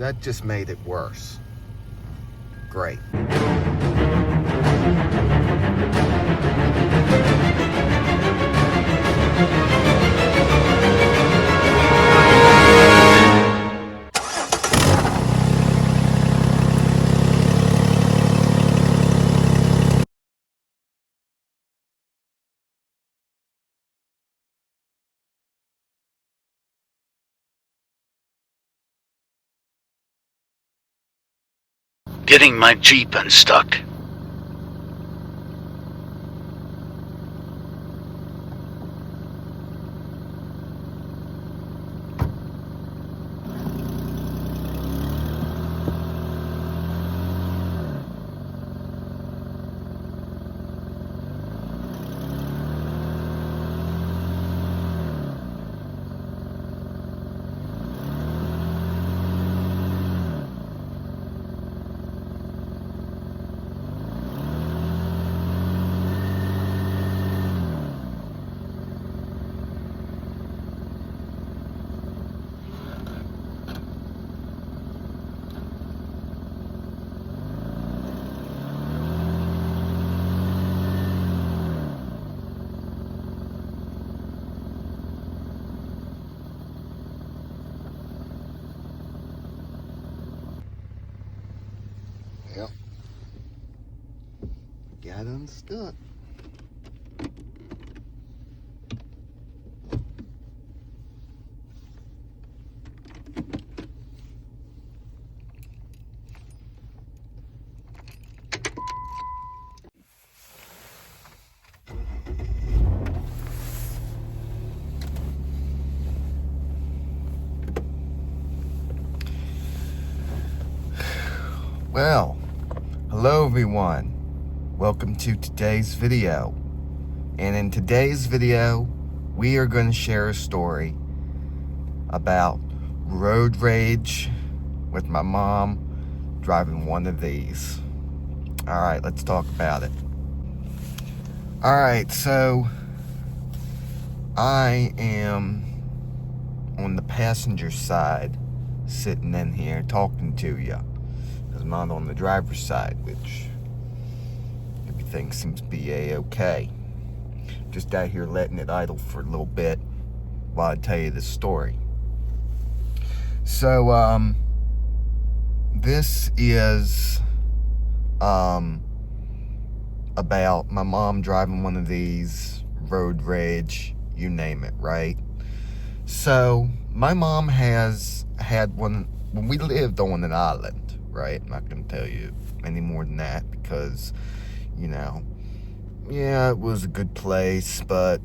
That just made it worse. Great. Getting my Jeep unstuck. Yep. Got unstuck. Well, hello everyone. Welcome to today's video. And in today's video, we are going to share a story about road rage with my mom driving one of these. Alright, let's talk about it. Alright, so I am on the passenger side, sitting in here talking to you. I'm not on the driver's side, which everything seems to be a-okay. Just out here letting it idle for a little bit while I tell you this story. So, this is about my mom driving one of these, road rage, you name it, right? So, my mom has had one when we lived on an island, right? I'm not going to tell you any more than that because, yeah, it was a good place, but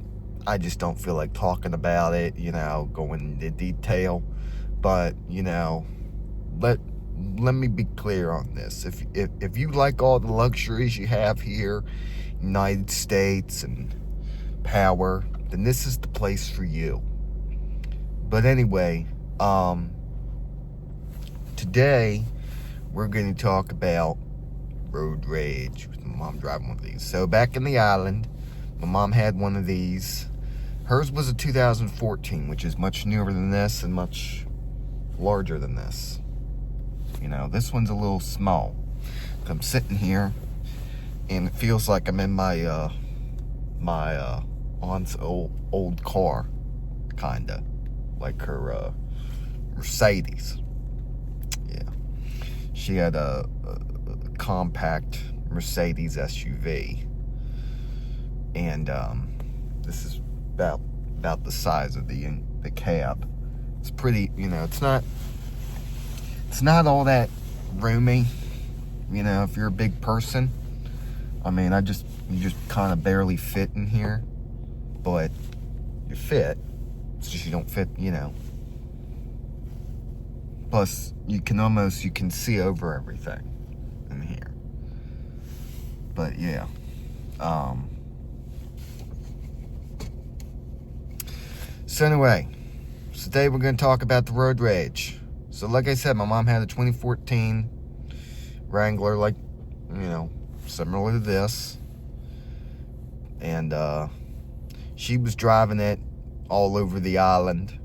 I just don't feel like talking about it, going into detail. But, let me be clear on this. If you like all the luxuries you have here, United States and power, then this is the place for you. But anyway, today we're going to talk about road rage with my mom driving one of these. So back in the island, my mom had one of these. Hers was a 2014, which is much newer than this and much larger than this. This one's a little small. I'm sitting here and it feels like I'm in my aunt's old car, kinda like her Mercedes. Yeah, she had a compact Mercedes SUV, and this is about the size of the cab. It's pretty, it's not all that roomy, if you're a big person. I mean, you just kind of barely fit in here, but you fit. It's just you don't fit, Plus, you can see over everything in here. But yeah, so anyway, today we're going to talk about the road rage. So like I said, my mom had a 2014 Wrangler, like, similar to this. And she was driving it all over the island,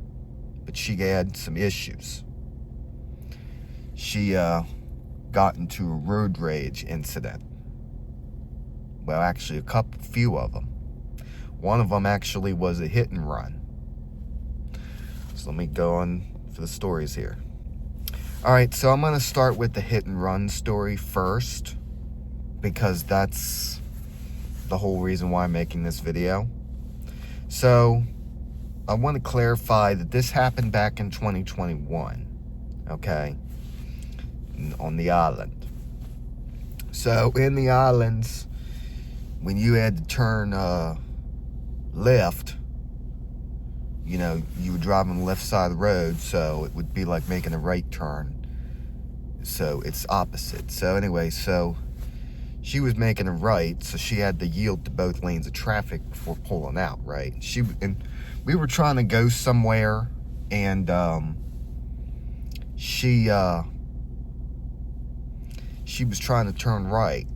but she had some issues. she got into a road rage incident. Well, actually, few of them. One of them actually was a hit and run. So let me go on for the stories here. All right, so I'm going to start with the hit and run story first, because that's the whole reason why I'm making this video. So I want to clarify that this happened back in 2021, okay, on the island. So in the islands, when you had to turn left, you know, you would drive on the left side of the road, so it would be like making a right turn. So it's opposite. So anyway, so she was making a right, so she had to yield to both lanes of traffic before pulling out, right? And we were trying to go somewhere, and she was trying to turn right,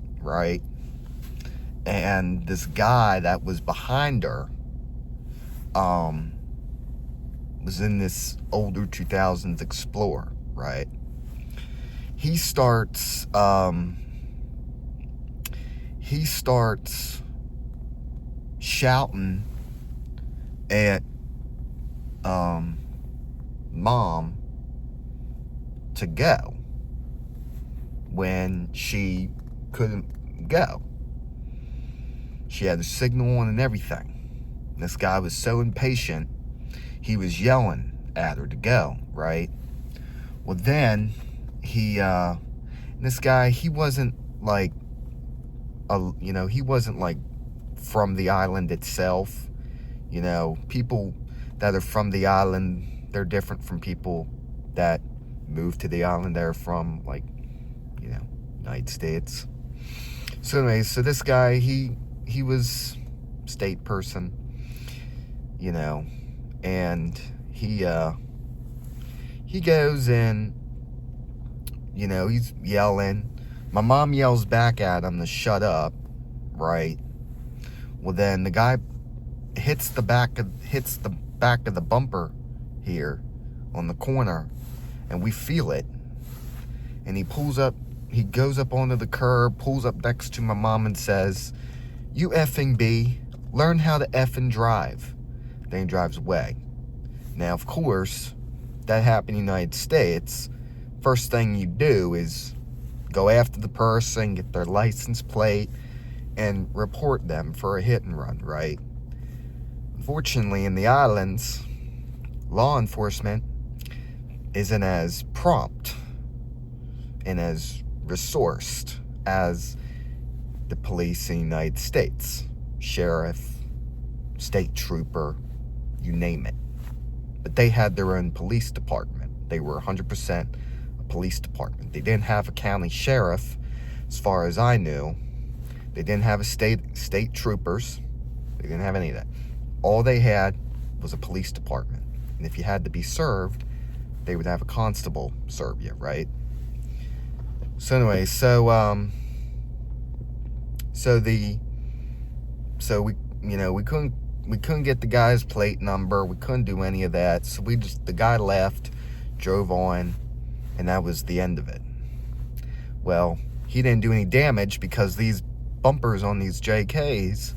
and this guy that was behind her was in this older 2000s Explorer, right? He starts shouting at mom to go when she couldn't go. She had the signal on and everything. This guy was so impatient, he was yelling at her to go, right? Well, then this guy, he wasn't like he wasn't like from the island itself. You know, people that are from the island, they're different from people that move to the island. They're from, like, you know, United States. So anyway, so this guy, he was state person, you know, and he goes in, you know, he's yelling. My mom yells back at him to shut up, right? Well, then the guy hits the back of the bumper here on the corner, and we feel it. And he goes up onto the curb, pulls up next to my mom and says, "You effing B, learn how to effing drive." Then he drives away. Now, of course, that happened in the United States. First thing you do is go after the person, get their license plate, and report them for a hit and run, right? Unfortunately, in the islands, law enforcement isn't as prompt and as resourced as the police in the United States. Sheriff, state trooper, you name it. But they had their own police department. They were 100% a police department. They didn't have a county sheriff, as far as I knew. They didn't have a state troopers. They didn't have any of that. All they had was a police department. And if you had to be served, they would have a constable serve you, right? So anyway, we couldn't get the guy's plate number. We couldn't do any of that. So the guy left, drove on, and that was the end of it. Well, he didn't do any damage because these bumpers on these JKs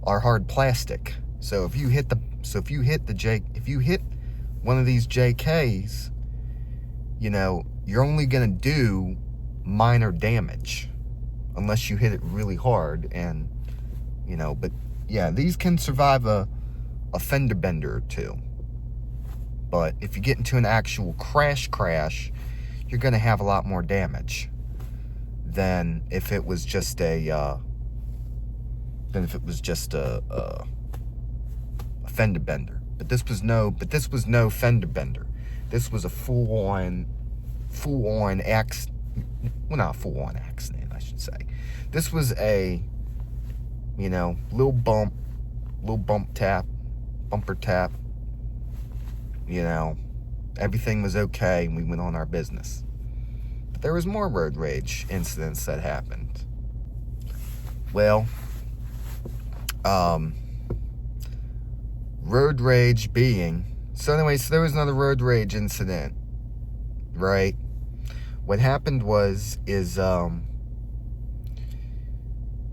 are hard plastic. So if you hit one of these JKs, you know, you're only gonna do minor damage unless you hit it really hard. And, you know, but yeah, these can survive a fender bender or two. But if you get into an actual crash, you're gonna have a lot more damage than if it was just a fender bender. But this was no fender bender. This was a full-on accident. Well, not a full-on accident, I should say. This was a, you know, little bumper tap. You know, everything was okay, and we went on our business. But there was more road rage incidents that happened. Well, road rage being, so anyway, so there was another road rage incident, right? What happened is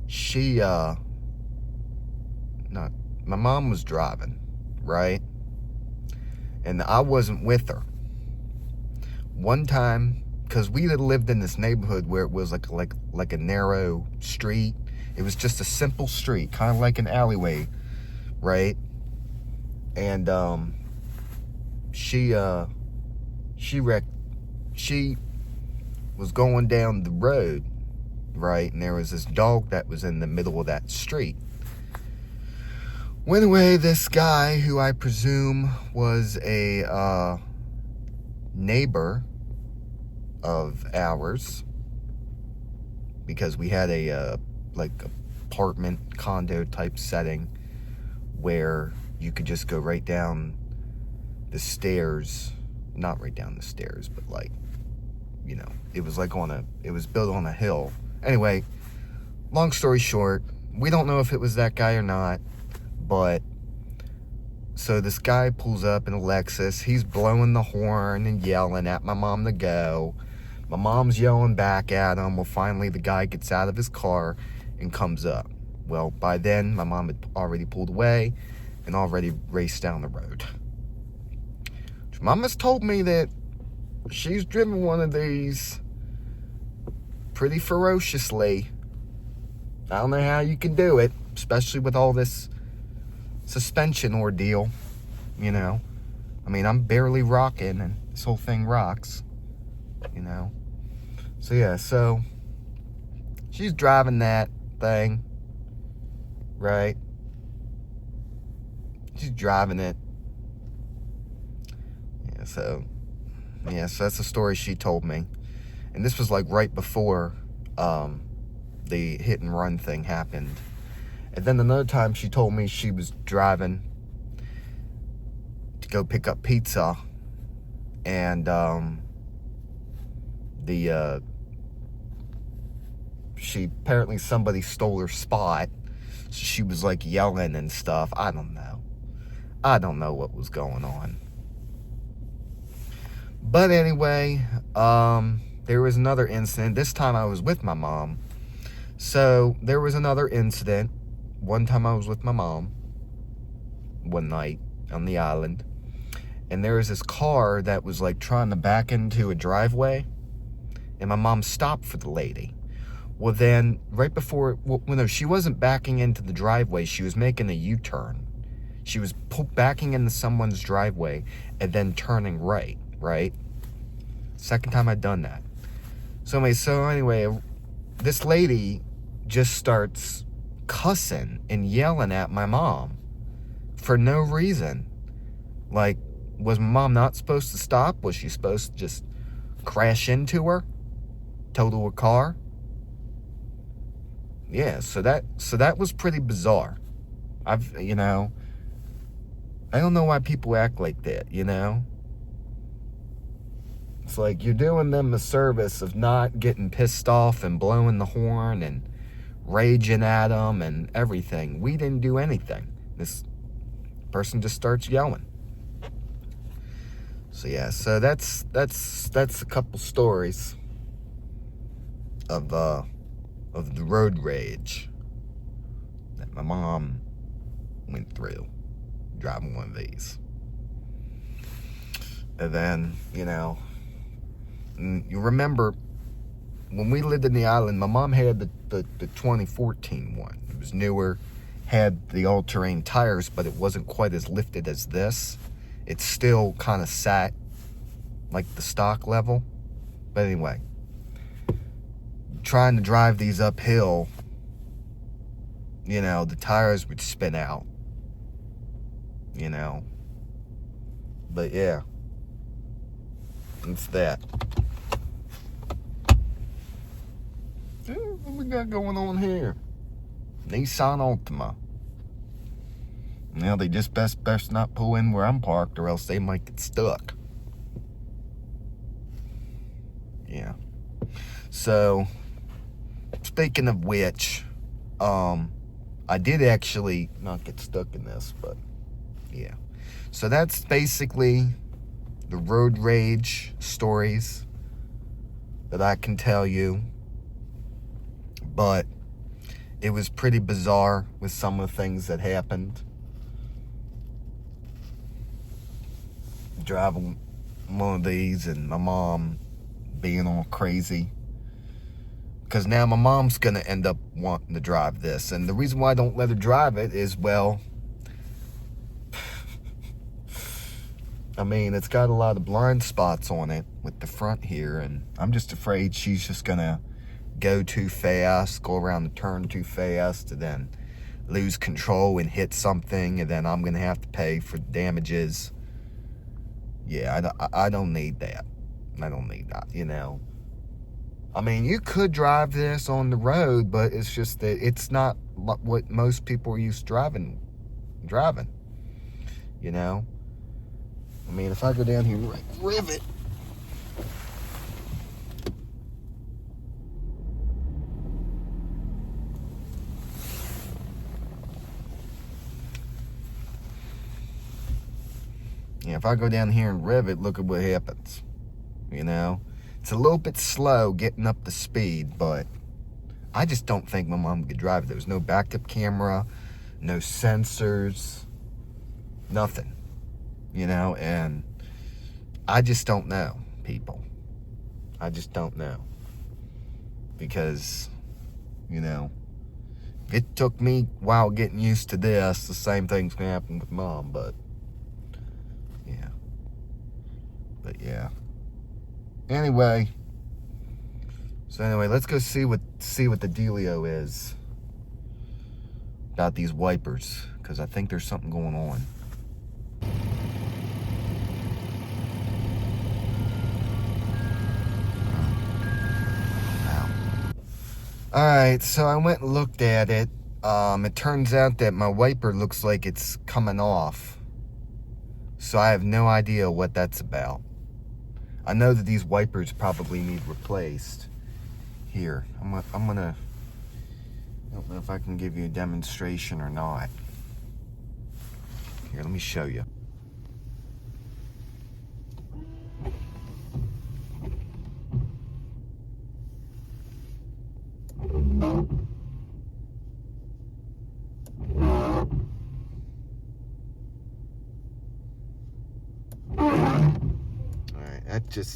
she not my mom was driving, right? And I wasn't with her. One time, because we had lived in this neighborhood where it was like a narrow street. It was just a simple street, kind of like an alleyway, right? And she was going down the road, right? And there was this dog that was in the middle of that street. Well, anyway, this guy, who I presume was a neighbor of ours, because we had a like apartment condo type setting where you could just go right down the stairs, not right down the stairs, but like, you know, it was like it was built on a hill. Anyway, long story short, we don't know if it was that guy or not, but so this guy pulls up in a Lexus. He's blowing the horn and yelling at my mom to go. My mom's yelling back at him. Well, finally the guy gets out of his car and comes up. Well, by then my mom had already pulled away and already raced down the road. Mama's told me that she's driven one of these pretty ferociously. I don't know how you can do it, especially with all this suspension ordeal, you know. I mean, I'm barely rocking and this whole thing rocks, you know. So yeah, so she's driving that thing, right? She's driving it. So that's the story she told me. And this was like right before the hit and run thing happened. And then another time she told me she was driving to go pick up pizza, and apparently somebody stole her spot. So she was like yelling and stuff. I don't know what was going on. But anyway, there was another incident. This time I was with my mom. So there was another incident. One time I was with my mom one night on the island. And there was this car that was like trying to back into a driveway. And my mom stopped for the lady. Well, then right before, no, she wasn't backing into the driveway. She was making a U-turn. She was backing into someone's driveway and then turning right. Second time I'd done that. So anyway, this lady just starts cussing and yelling at my mom for no reason. Like, was my mom not supposed to stop? Was she supposed to just crash into her? Total her car? Yeah, so that was pretty bizarre. I don't know why people act like that, you know? It's like you're doing them a service of not getting pissed off and blowing the horn and raging at them and everything. We didn't do anything. This person just starts yelling. So yeah, so that's a couple stories of the road rage that my mom went through driving one of these. And then, you remember when we lived in the island, my mom had the 2014 one. It was newer, had the all-terrain tires, but it wasn't quite as lifted as this. It still kind of sat like the stock level. But anyway, trying to drive these uphill, the tires would spin out, But yeah, it's that. What we got going on here? Nissan Altima. Now they just best not pull in where I'm parked, or else they might get stuck. Yeah. So, speaking of which, I did actually not get stuck in this, but yeah. So that's basically the road rage stories that I can tell you, but it was pretty bizarre with some of the things that happened. Driving one of these and my mom being all crazy. Because now my mom's going to end up wanting to drive this. And the reason why I don't let her drive it is, well, I mean, it's got a lot of blind spots on it with the front here. And I'm just afraid she's just going to go too fast, go around the turn too fast, and then lose control and hit something. And then I'm going to have to pay for damages. Yeah, I don't need that. I don't need that, you know. I mean, you could drive this on the road, but it's just that it's not what most people are used to driving, you know. I mean, if I go down here and rev it. Yeah, if I go down here and rev it, look at what happens, you know. It's a little bit slow getting up the speed, but I just don't think my mom could drive it. There was no backup camera, no sensors, nothing, you know, and I just don't know, people. I just don't know. Because, you know, if it took me a while getting used to this, the same thing's going to happen with mom, but, yeah. But, yeah. Anyway, let's go see what the dealio is about these wipers, because I think there's something going on. Wow. All right, so I went and looked at it. It turns out that my wiper looks like it's coming off, so I have no idea what that's about. I know that these wipers probably need replaced. Here, I'm gonna, I don't know if I can give you a demonstration or not. Here, let me show you.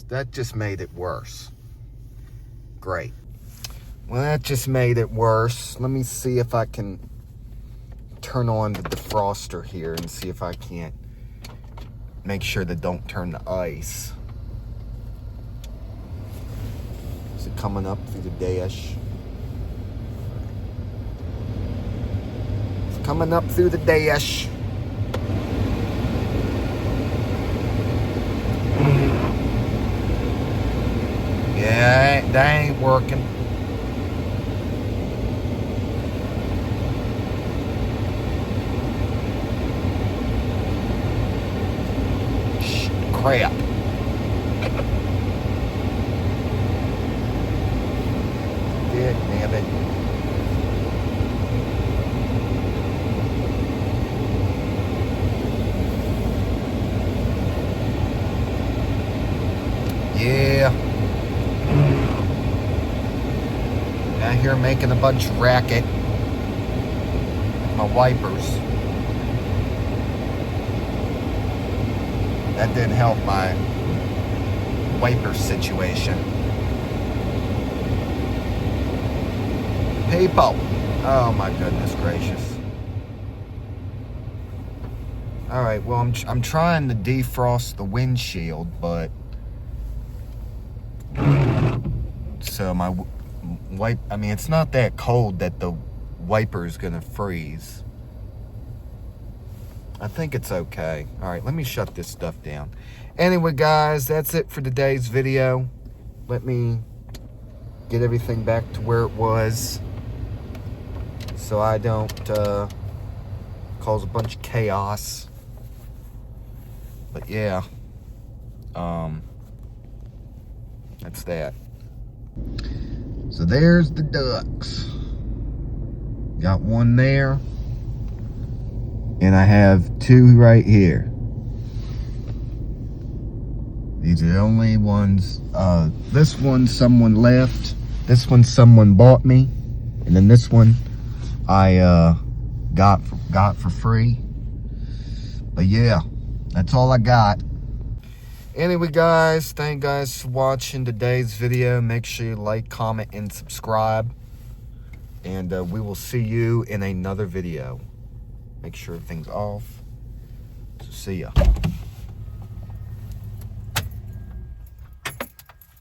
That just made it worse. Great. Well, that just made it worse. Let me see if I can turn on the defroster here and see if I can't make sure that don't turn to ice. Is it coming up through the dash? It's coming up through the dash. Yeah, that ain't working. Crap. Damn it. Yeah. Out here making a bunch of racket. My wipers. That didn't help my wiper situation. People. Oh my goodness gracious. Alright, well I'm trying to defrost the windshield, but so my I mean, it's not that cold that the wiper is gonna freeze. I think it's okay. All right, let me shut this stuff down. Anyway, guys, that's it for today's video. Let me get everything back to where it was so I don't cause a bunch of chaos. But yeah, that's that. So there's the ducks. Got one there. And I have two right here. These are the only ones. This one someone left. This one someone bought me. And then this one I got for free. But yeah, that's all I got. Anyway, guys, thank you guys for watching today's video. Make sure you like, comment, and subscribe. And we will see you in another video. Make sure everything's off. So see ya.